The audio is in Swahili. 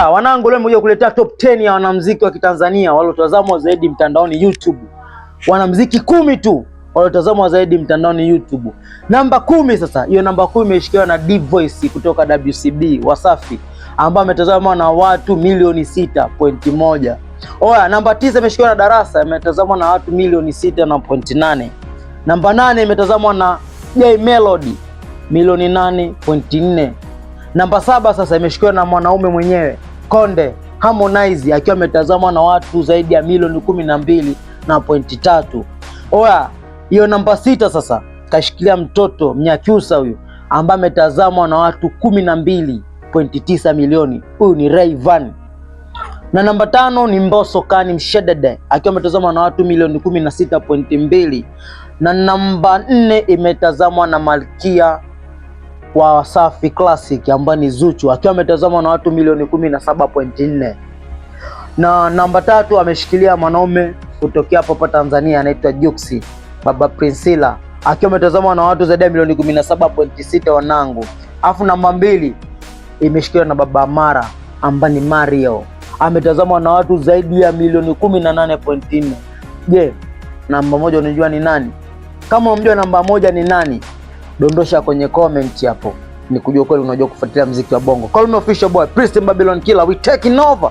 Wanangu, leo nimekuja kuletea top 10 ya wanamuziki wa Kitanzania waliotazamwa zaidi mtandaoni YouTube. Wanamuziki 10 tu waliotazamwa zaidi mtandaoni YouTube. Namba 10 sasa. Hiyo namba 10 imeshikiliwa na D-Voice kutoka WCB Wasafi, ambaye ametazamwa na watu milioni 6.1. Oya, namba 9 imeshikiliwa na Darasa, imetazamwa na watu milioni 6.8. Namba 8 imetazamwa na Jay Melody, milioni 8.4. Namba 7 sasa imeshikiliwa na mwanaume mwenyewe Konde Harmonize, akiwa ametazamwa na watu zaidi ya milioni 12.3. Oya, hiyo namba 6 sasa kashikilia mtoto Mnyakyusa huyu, ambaye ametazamwa na watu 12.9 milioni. Huyu ni Rayvanny. Na namba 5 ni Mbosso Kani Mshedede, akiwa ametazamwa na watu milioni 16.2. Na namba 4 imetazamwa na Malkia wa Wasafi Classic ambaye ni Zuchu, akiwa ametazamwa na watu milioni 17.4. Na namba 3 ameshikilia mwanaume kutokea hapa Tanzania anaitwa Juksi, Baba Priscilla, akiwa ametazamwa na watu zaidi ya milioni 17.6 wanangu. Afu namba 2 imeshikiliwa na Baba Amara ambaye ni Mario, ametazamwa na watu zaidi ya milioni 18.4. Je, namba 1 unajua ni nani? Kama unajua namba 1 ni nani, dondosha kwenye comment hapo, nikujua kweli unajua kufuatilia muziki wa Bongo. Call me official boy, Prince Babylon Killer, we taking over.